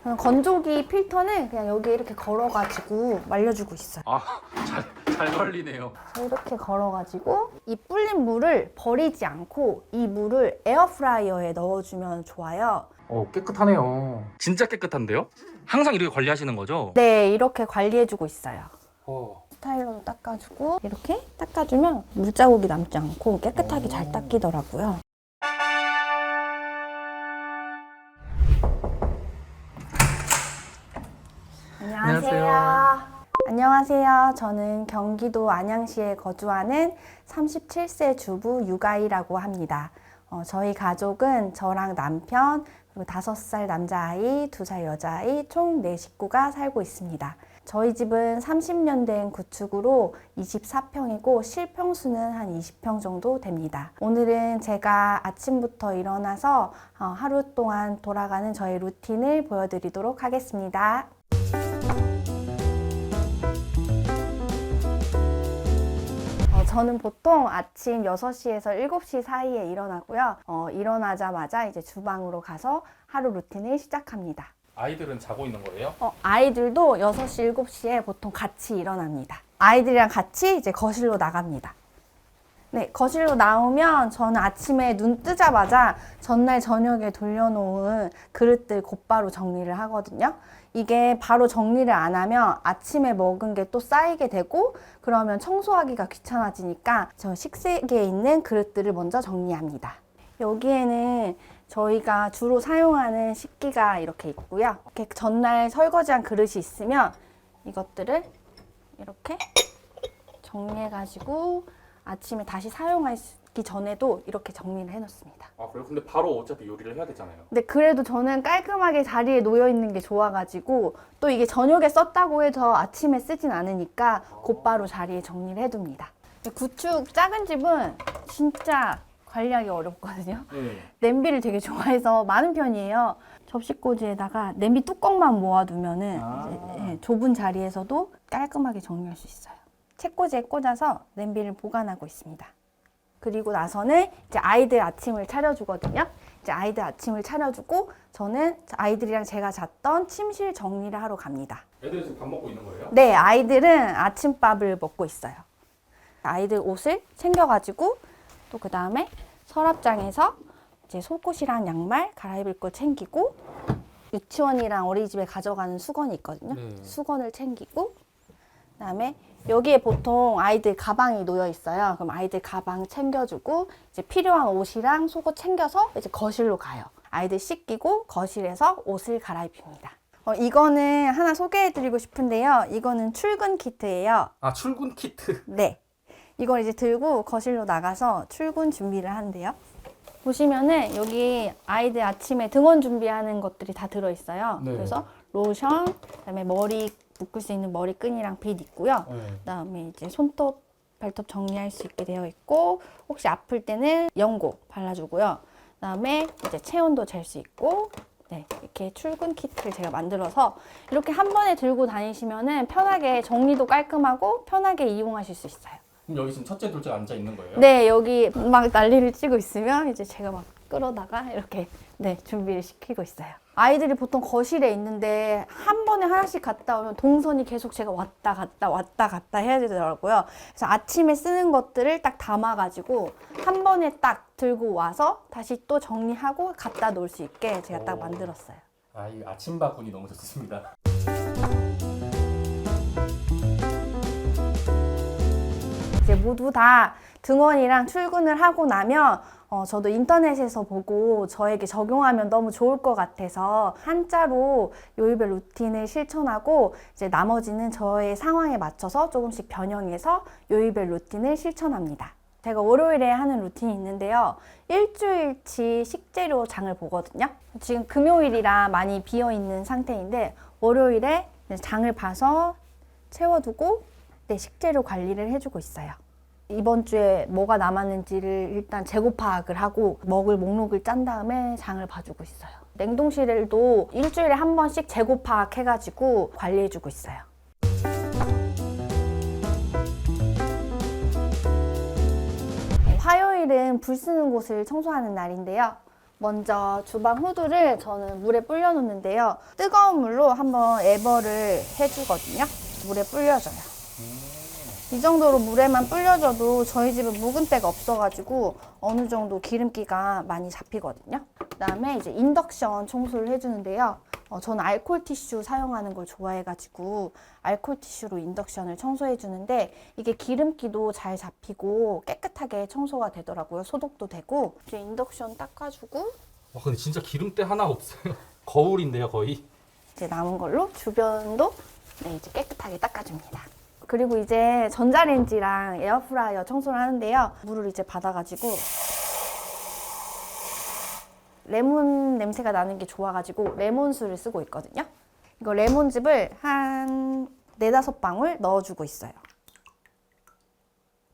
저는 건조기 필터는 그냥 여기 이렇게 걸어가지고 말려주고 있어요. 아, 잘 걸리네요. 이렇게 걸어가지고 이 불린 물을 버리지 않고 이 물을 에어프라이어에 넣어주면 좋아요. 깨끗하네요. 진짜 깨끗한데요? 항상 이렇게 관리하시는 거죠? 네, 이렇게 관리해주고 있어요. 어. 스타일러로 닦아주고 이렇게 닦아주면 물자국이 남지 않고 깨끗하게 잘 닦이더라고요. 안녕하세요. 안녕하세요. 저는 경기도 안양시에 거주하는 37세 주부 유가희라고 합니다. 저희 가족은 저랑 남편, 그리고 5살 남자아이, 2살 여자아이, 총 4식구가 살고 있습니다. 저희 집은 30년 된 구축으로 24평이고 실평수는 한 20평 정도 됩니다. 오늘은 제가 아침부터 일어나서 하루 동안 돌아가는 저의 루틴을 보여드리도록 하겠습니다. 저는 보통 아침 6시에서 7시 사이에 일어나고요. 일어나자마자 이제 주방으로 가서 하루 루틴을 시작합니다. 아이들은 자고 있는 거예요? 아이들도 6시, 7시에 보통 같이 일어납니다. 아이들이랑 같이 이제 거실로 나갑니다. 네, 거실로 나오면 저는 아침에 눈 뜨자마자 전날 저녁에 돌려놓은 그릇들 곧바로 정리를 하거든요. 이게 바로 정리를 안 하면 아침에 먹은 게 또 쌓이게 되고 그러면 청소하기가 귀찮아지니까 저 식세기에 있는 그릇들을 먼저 정리합니다. 여기에는 저희가 주로 사용하는 식기가 이렇게 있고요. 이렇게 전날 설거지한 그릇이 있으면 이것들을 이렇게 정리해가지고 아침에 다시 사용하기 전에도 이렇게 정리를 해놓습니다. 아, 그래요? 근데 바로 어차피 요리를 해야 되잖아요. 근데 그래도 저는 깔끔하게 자리에 놓여 있는 게 좋아가지고 또 이게 저녁에 썼다고 해서 아침에 쓰진 않으니까 곧바로 자리에 정리를 해둡니다. 구축 작은 집은 진짜 관리하기 어렵거든요. 냄비를 되게 좋아해서 많은 편이에요. 접시꽂이에다가 냄비 뚜껑만 모아두면은 이제 좁은 자리에서도 깔끔하게 정리할 수 있어요. 책꽂이에 꽂아서 냄비를 보관하고 있습니다. 그리고 나서는 이제 아이들 아침을 차려주거든요. 이제 아이들 아침을 차려주고 저는 아이들이랑 제가 잤던 침실 정리를 하러 갑니다. 애들 지금 밥 먹고 있는 거예요? 네, 아이들은 아침밥을 먹고 있어요. 아이들 옷을 챙겨가지고 또 그 다음에 서랍장에서 이제 속옷이랑 양말 갈아입을 거 챙기고 유치원이랑 어린이집에 가져가는 수건이 있거든요. 수건을 챙기고 그다음에 여기에 보통 아이들 가방이 놓여 있어요. 그럼 아이들 가방 챙겨주고 이제 필요한 옷이랑 속옷 챙겨서 이제 거실로 가요. 아이들 씻기고 거실에서 옷을 갈아입힙니다. 이거는 하나 소개해드리고 싶은데요. 이거는 출근 키트예요. 아, 출근 키트. 네. 이걸 이제 들고 거실로 나가서 출근 준비를 하는데요. 보시면은 여기 아이들 아침에 등원 준비하는 것들이 다 들어있어요. 네. 그래서 로션, 그다음에 머리 묶을 수 있는 머리끈이랑 빗 있고요. 그다음에 이제 손톱, 발톱 정리할 수 있게 되어 있고 혹시 아플 때는 연고 발라주고요. 그다음에 이제 체온도 잴 수 있고 네, 이렇게 출근 키트를 제가 만들어서 이렇게 한 번에 들고 다니시면은 편하게 정리도 깔끔하고 편하게 이용하실 수 있어요. 그럼 여기 지금 첫째, 둘째가 앉아 있는 거예요? 네, 여기 막 난리를 치고 있으면 이제 제가 막 끌어다가 이렇게 네, 준비를 시키고 있어요. 아이들이 보통 거실에 있는데 한 번에 하나씩 갔다 오면 동선이 계속 제가 왔다 갔다 해야 되더라고요. 그래서 아침에 쓰는 것들을 딱 담아가지고 한 번에 딱 들고 와서 다시 또 정리하고 갖다 놓을 수 있게 제가 딱 만들었어요. 아, 이 아침밥군이 너무 좋습니다. 이제 모두 다 등원이랑 출근을 하고 나면 저도 인터넷에서 보고 저에게 적용하면 너무 좋을 것 같아서 한자로 요일별 루틴을 실천하고 이제 나머지는 저의 상황에 맞춰서 조금씩 변형해서 요일별 루틴을 실천합니다. 제가 월요일에 하는 루틴이 있는데요. 일주일치 식재료 장을 보거든요. 지금 금요일이라 많이 비어있는 상태인데 월요일에 장을 봐서 채워두고 네, 식재료 관리를 해주고 있어요. 이번 주에 뭐가 남았는지를 일단 재고 파악을 하고 먹을 목록을 짠 다음에 장을 봐주고 있어요. 냉동실도 일주일에 한 번씩 재고 파악해가지고 관리해주고 있어요. 화요일은 불 쓰는 곳을 청소하는 날인데요. 먼저 주방 후드를 저는 물에 불려놓는데요. 뜨거운 물로 한번 에버를 해주거든요. 물에 불려줘요. 이 정도로 물에만 불려줘도 저희 집은 묵은 때가 없어가지고 어느 정도 기름기가 많이 잡히거든요. 그 다음에 이제 인덕션 청소를 해주는데요. 저는 알콜 티슈 사용하는 걸 좋아해가지고 알콜 티슈로 인덕션을 청소해주는데 이게 기름기도 잘 잡히고 깨끗하게 청소가 되더라고요. 소독도 되고. 이제 인덕션 닦아주고 와 근데 진짜 기름때 하나 없어요. 거울인데요 거의. 이제 남은 걸로 주변도 네, 이제 깨끗하게 닦아줍니다. 그리고 이제 전자레인지랑 에어프라이어 청소를 하는데요. 물을 이제 받아가지고 레몬 냄새가 나는 게 좋아가지고 레몬수를 쓰고 있거든요. 이거 레몬즙을 한 4-5방울 넣어주고 있어요.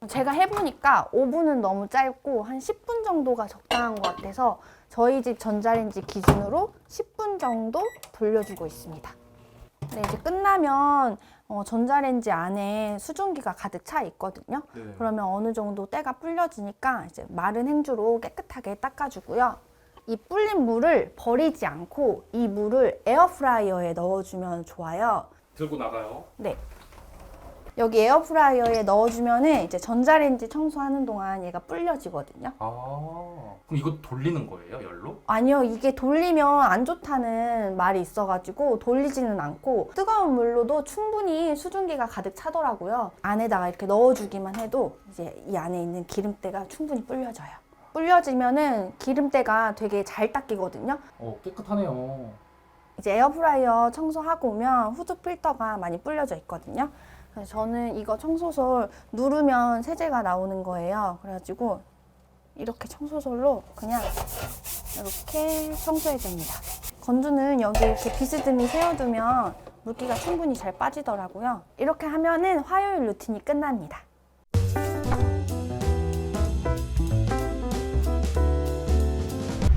제가 해보니까 5분은 너무 짧고 한 10분 정도가 적당한 것 같아서 저희 집 전자레인지 기준으로 10분 정도 돌려주고 있습니다. 네, 이제 끝나면 전자레인지 안에 수증기가 가득 차 있거든요. 네. 그러면 어느 정도 때가 불려지니까 이제 마른 행주로 깨끗하게 닦아주고요. 이 불린 물을 버리지 않고 이 물을 에어프라이어에 넣어주면 좋아요. 들고 나가요. 네. 여기 에어프라이어에 넣어주면은 이제 전자레인지 청소하는 동안 얘가 불려지거든요. 아 그럼 이거 돌리는 거예요 열로? 아니요, 이게 돌리면 안 좋다는 말이 있어가지고 돌리지는 않고 뜨거운 물로도 충분히 수증기가 가득 차더라고요. 안에다가 이렇게 넣어주기만 해도 이제 이 안에 있는 기름때가 충분히 불려져요. 불려지면은 기름때가 되게 잘 닦이거든요. 깨끗하네요. 이제 에어프라이어 청소하고 오면 후드 필터가 많이 불려져 있거든요. 그래서 저는 이거 청소솔 누르면 세제가 나오는 거예요. 그래가지고 이렇게 청소솔로 그냥 이렇게 청소해 줍니다. 건조는 여기 이렇게 비스듬히 세워두면 물기가 충분히 잘 빠지더라고요. 이렇게 하면은 화요일 루틴이 끝납니다.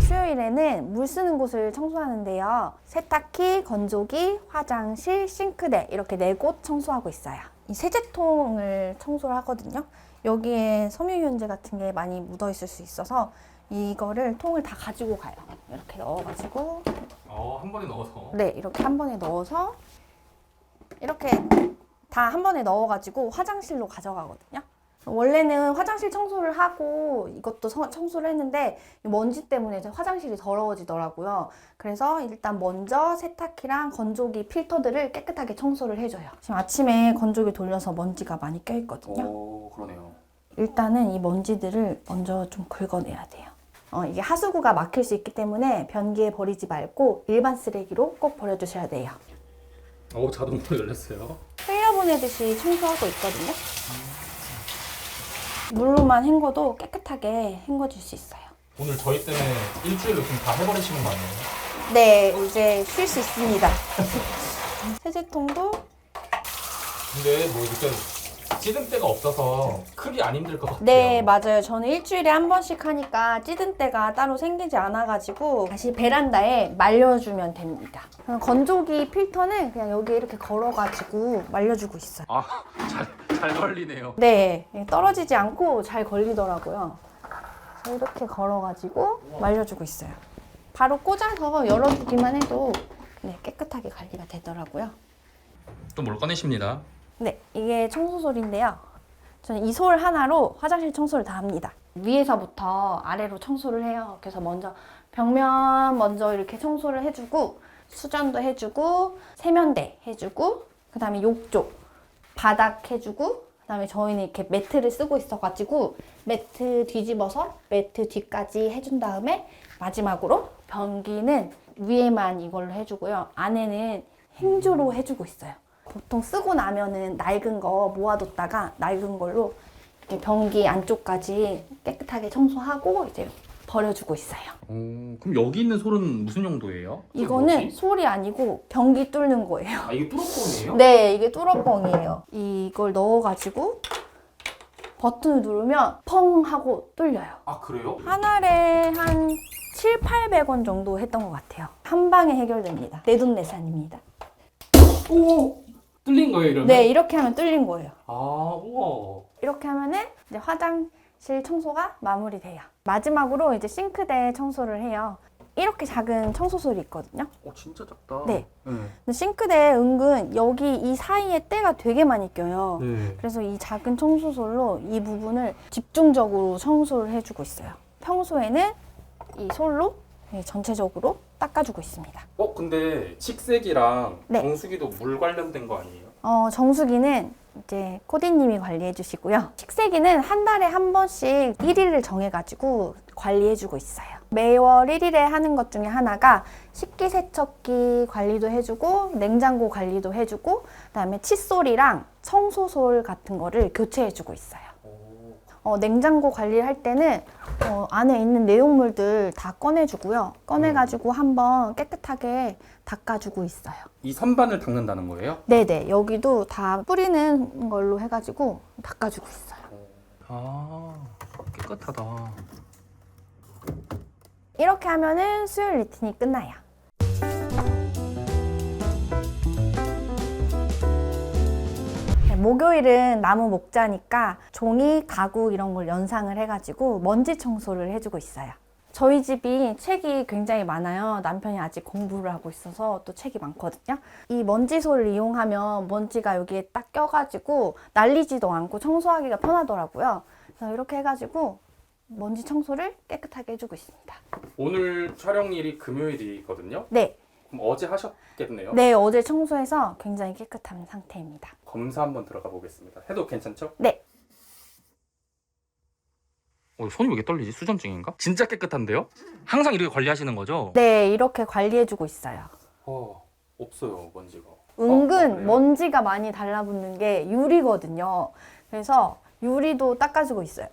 수요일에는 물 쓰는 곳을 청소하는데요. 세탁기, 건조기, 화장실, 싱크대 이렇게 4곳 청소하고 있어요. 이 세제통을 청소를 하거든요. 여기에 섬유유연제 같은 게 많이 묻어 있을 수 있어서 이거를 통을 다 가지고 가요. 이렇게 넣어가지고 한 번에 넣어서. 네, 이렇게 한 번에 넣어서 이렇게 다 한 번에 넣어가지고 화장실로 가져가거든요. 원래는 화장실 청소를 하고 이것도 청소를 했는데 먼지 때문에 이제 화장실이 더러워지더라고요. 그래서 일단 먼저 세탁기랑 건조기 필터들을 깨끗하게 청소를 해줘요. 지금 아침에 건조기 돌려서 먼지가 많이 껴있거든요. 그러네요. 일단은 이 먼지들을 먼저 좀 긁어내야 돼요. 이게 하수구가 막힐 수 있기 때문에 변기에 버리지 말고 일반 쓰레기로 꼭 버려주셔야 돼요. 자동으로 열렸어요. 흘려보내듯이 청소하고 있거든요. 물로만 헹궈도 깨끗하게 헹궈줄 수 있어요. 오늘 저희 때문에 일주일 루틴 다 해버리시는 거 아니에요? 네, 이제 쉴 수 있습니다. 세제통도 근데 뭐 이렇게 찌든 때가 없어서 크게 안 힘들 것 같아요. 네, 맞아요. 저는 일주일에 한 번씩 하니까 찌든 때가 따로 생기지 않아가지고 다시 베란다에 말려주면 됩니다. 건조기 필터는 그냥 여기 이렇게 걸어가지고 말려주고 있어요. 잘 걸리네요. 네, 떨어지지 않고 잘 걸리더라고요. 그래서 이렇게 걸어가지고 말려주고 있어요. 바로 꽂아서 열어주기만 해도 네, 깨끗하게 관리가 되더라고요. 또 뭘 꺼내십니다. 네, 이게 청소솔인데요. 저는 이 솔 하나로 화장실 청소를 다 합니다. 위에서부터 아래로 청소를 해요. 그래서 먼저 벽면 먼저 이렇게 청소를 해주고 수전도 해주고 세면대 해주고 그 다음에 욕조, 바닥 해주고 그 다음에 저희는 이렇게 매트를 쓰고 있어가지고 매트 뒤집어서 매트 뒤까지 해준 다음에 마지막으로 변기는 위에만 이걸로 해주고요. 안에는 행주로 해주고 있어요. 보통 쓰고 나면은 낡은 거 모아뒀다가 낡은 걸로 이렇게 변기 안쪽까지 깨끗하게 청소하고 이제 버려주고 있어요. 그럼 여기 있는 솔은 무슨 용도예요? 이거는 솔이 아니고 변기 뚫는 거예요. 이게 뚜러뻥이에요? 네, 이게 뚫어뻥이에요. 이걸 넣어가지고 버튼을 누르면 펑 하고 뚫려요. 그래요? 한 알에 한 700~800원 정도 했던 것 같아요. 한 방에 해결됩니다. 내돈내산입니다. 오! 뚫린 거예요 이러면? 네, 이렇게 하면 뚫린 거예요. 우와. 이렇게 하면은 이제 화장실 청소가 마무리돼요. 마지막으로 이제 싱크대 청소를 해요. 이렇게 작은 청소솔이 있거든요. 진짜 작다. 네. 근데 싱크대에 은근 여기 이 사이에 때가 되게 많이 껴요. 네. 그래서 이 작은 청소솔로 이 부분을 집중적으로 청소를 해주고 있어요. 평소에는 이 솔로 전체적으로 닦아주고 있습니다. 근데 식세기랑 네. 정수기도 물 관련된 거 아니에요? 정수기는 이제 코디님이 관리해 주시고요. 식세기는 한 달에 한 번씩 1일을 정해가지고 관리해 주고 있어요. 매월 1일에 하는 것 중에 하나가 식기세척기 관리도 해주고 냉장고 관리도 해주고 그다음에 칫솔이랑 청소솔 같은 거를 교체해 주고 있어요. 냉장고 관리를 할 때는 안에 있는 내용물들 다 꺼내주고요. 꺼내가지고 한번 깨끗하게 닦아주고 있어요. 이 선반을 닦는다는 거예요? 네네, 여기도 다 뿌리는 걸로 해가지고 닦아주고 있어요. 아, 깨끗하다. 이렇게 하면은 수요일 루틴이 끝나요. 목요일은 나무 목자니까 종이, 가구 이런 걸 연상을 해가지고 먼지 청소를 해주고 있어요. 저희 집이 책이 굉장히 많아요. 남편이 아직 공부를 하고 있어서 또 책이 많거든요. 이 먼지솔을 이용하면 먼지가 여기에 딱 껴가지고 날리지도 않고 청소하기가 편하더라고요. 그래서 이렇게 해가지고 먼지 청소를 깨끗하게 해주고 있습니다. 오늘 촬영일이 금요일이거든요? 네. 그럼 어제 하셨겠네요? 네, 어제 청소해서 굉장히 깨끗한 상태입니다. 검사 한번 들어가 보겠습니다. 해도 괜찮죠? 네. 손이 왜 이렇게 떨리지? 수전증인가? 진짜 깨끗한데요? 항상 이렇게 관리하시는 거죠? 네, 이렇게 관리해주고 있어요. 없어요, 먼지가. 은근 그래요? 먼지가 많이 달라붙는 게 유리거든요. 그래서 유리도 닦아주고 있어요.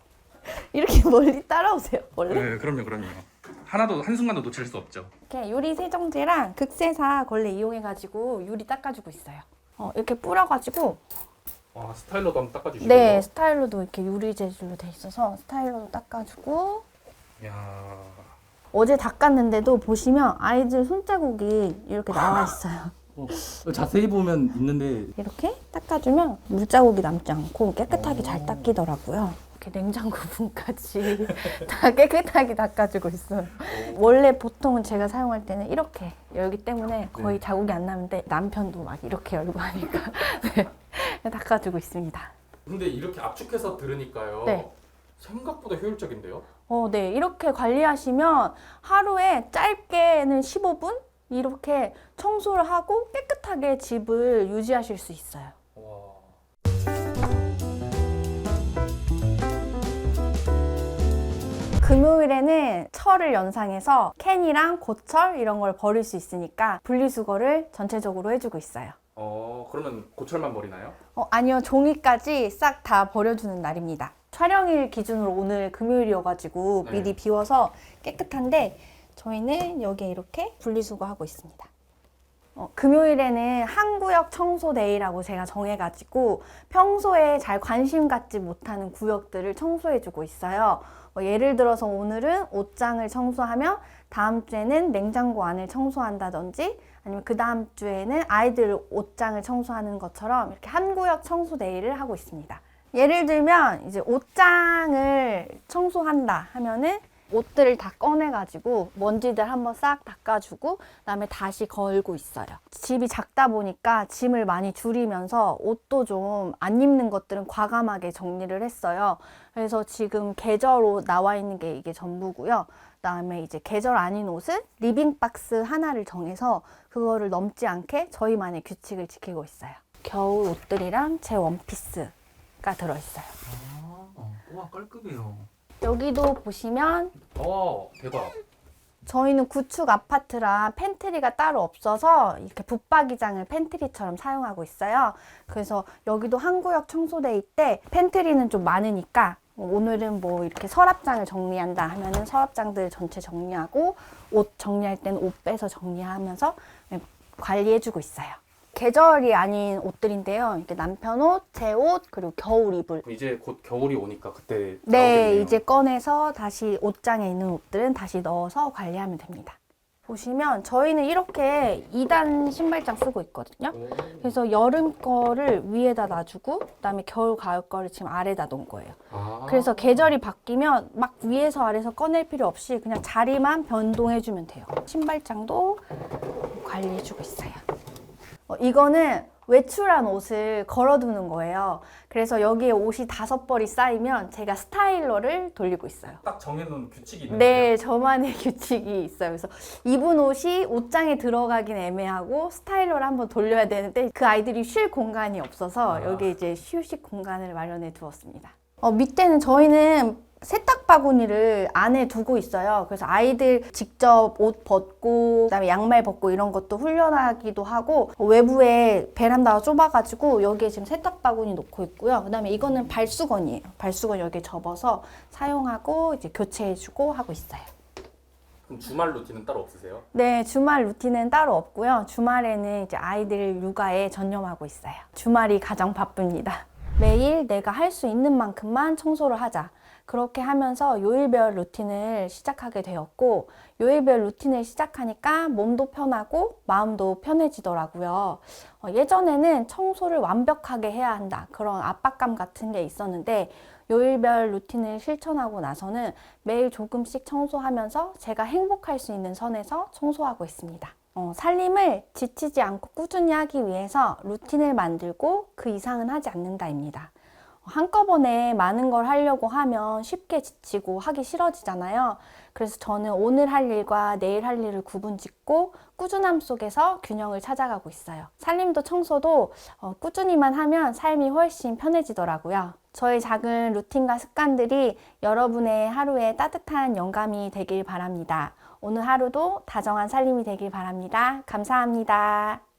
이렇게 멀리 따라오세요, 원래? 네, 그럼요. 하나도 한순간도 놓칠 수 없죠. 이렇게 유리 세정제랑 극세사 걸레 이용해가지고 유리 닦아주고 있어요. 이렇게 뿌려가지고 스타일러도 한번 닦아주시고요. 네, 스타일러도 이렇게 유리 재질로 돼 있어서 스타일러도 닦아주고 이야. 어제 닦았는데도 보시면 아이들 손자국이 이렇게 나와 있어요. 자세히 보면 있는데 이렇게 닦아주면 물자국이 남지 않고 깨끗하게 잘 닦이더라고요. 이렇게 냉장고 부분까지 다 깨끗하게 닦아주고 있어요. 원래 보통은 제가 사용할 때는 이렇게 열기 때문에 거의 자국이 안 나는데 남편도 막 이렇게 열고 하니까 네, 닦아주고 있습니다. 근데 이렇게 압축해서 들으니까요. 네. 생각보다 효율적인데요? 네, 이렇게 관리하시면 하루에 짧게는 15분 이렇게 청소를 하고 깨끗하게 집을 유지하실 수 있어요. 와. 금요일에는 철을 연상해서 캔이랑 고철 이런 걸 버릴 수 있으니까 분리수거를 전체적으로 해주고 있어요. 그러면 고철만 버리나요? 아니요, 종이까지 싹 다 버려주는 날입니다. 촬영일 기준으로 오늘 금요일이어가지고 네. 미리 비워서 깨끗한데 저희는 여기에 이렇게 분리수거하고 있습니다. 금요일에는 한 구역 청소 데이라고 제가 정해가지고 평소에 잘 관심 갖지 못하는 구역들을 청소해주고 있어요. 예를 들어서 오늘은 옷장을 청소하면 다음 주에는 냉장고 안을 청소한다든지 아니면 그 다음 주에는 아이들 옷장을 청소하는 것처럼 이렇게 한 구역 청소 데이를 하고 있습니다. 예를 들면 이제 옷장을 청소한다 하면은 옷들을 다 꺼내가지고 먼지들 한번 싹 닦아주고 그다음에 다시 걸고 있어요. 집이 작다 보니까 짐을 많이 줄이면서 옷도 좀 안 입는 것들은 과감하게 정리를 했어요. 그래서 지금 계절옷 나와 있는 게 이게 전부고요. 그다음에 이제 계절 아닌 옷은 리빙 박스 하나를 정해서 그거를 넘지 않게 저희만의 규칙을 지키고 있어요. 겨울 옷들이랑 제 원피스가 들어있어요. 와, 깔끔해요. 여기도 보시면 대박. 저희는 구축 아파트라 팬트리가 따로 없어서 이렇게 붙박이장을 팬트리처럼 사용하고 있어요. 그래서 여기도 한 구역 청소데이 때 팬트리는 좀 많으니까 오늘은 뭐 이렇게 서랍장을 정리한다 하면은 서랍장들 전체 정리하고 옷 정리할 때는 옷 빼서 정리하면서 관리해주고 있어요. 계절이 아닌 옷들인데요. 이렇게 남편 옷, 제 옷, 그리고 겨울 이불. 이제 곧 겨울이 오니까 그때 네, 나오겠네요. 이제 꺼내서 다시 옷장에 있는 옷들은 다시 넣어서 관리하면 됩니다. 보시면 저희는 이렇게 2단 신발장 쓰고 있거든요. 그래서 여름 거를 위에다 놔주고 그다음에 겨울 가을 거를 지금 아래다 놓은 거예요. 그래서 계절이 바뀌면 막 위에서 아래에서 꺼낼 필요 없이 그냥 자리만 변동해주면 돼요. 신발장도 관리해주고 있어요. 이거는 외출한 옷을 걸어두는 거예요. 그래서 여기에 옷이 5벌이 쌓이면 제가 스타일러를 돌리고 있어요. 딱 정해놓은 규칙이 있는 네, 거예요? 저만의 규칙이 있어요. 그래서 입은 옷이 옷장에 들어가긴 애매하고 스타일러를 한번 돌려야 되는데 그 아이들이 쉴 공간이 없어서 여기 이제 휴식 공간을 마련해 두었습니다. 밑에는 저희는 세탁 바구니를 안에 두고 있어요. 그래서 아이들 직접 옷 벗고 그다음에 양말 벗고 이런 것도 훈련하기도 하고 외부에 베란다가 좁아가지고 여기에 지금 세탁 바구니 놓고 있고요. 그다음에 이거는 발수건이에요. 발수건 여기에 접어서 사용하고 이제 교체해주고 하고 있어요. 그럼 주말 루틴은 따로 없으세요? 네, 주말 루틴은 따로 없고요. 주말에는 이제 아이들 육아에 전념하고 있어요. 주말이 가장 바쁩니다. 매일 내가 할 수 있는 만큼만 청소를 하자. 그렇게 하면서 요일별 루틴을 시작하게 되었고 요일별 루틴을 시작하니까 몸도 편하고 마음도 편해지더라고요. 예전에는 청소를 완벽하게 해야 한다. 그런 압박감 같은 게 있었는데 요일별 루틴을 실천하고 나서는 매일 조금씩 청소하면서 제가 행복할 수 있는 선에서 청소하고 있습니다. 살림을 지치지 않고 꾸준히 하기 위해서 루틴을 만들고 그 이상은 하지 않는다입니다. 한꺼번에 많은 걸 하려고 하면 쉽게 지치고 하기 싫어지잖아요. 그래서 저는 오늘 할 일과 내일 할 일을 구분짓고 꾸준함 속에서 균형을 찾아가고 있어요. 살림도 청소도 꾸준히만 하면 삶이 훨씬 편해지더라고요. 저의 작은 루틴과 습관들이 여러분의 하루에 따뜻한 영감이 되길 바랍니다. 오늘 하루도 다정한 살림이 되길 바랍니다. 감사합니다.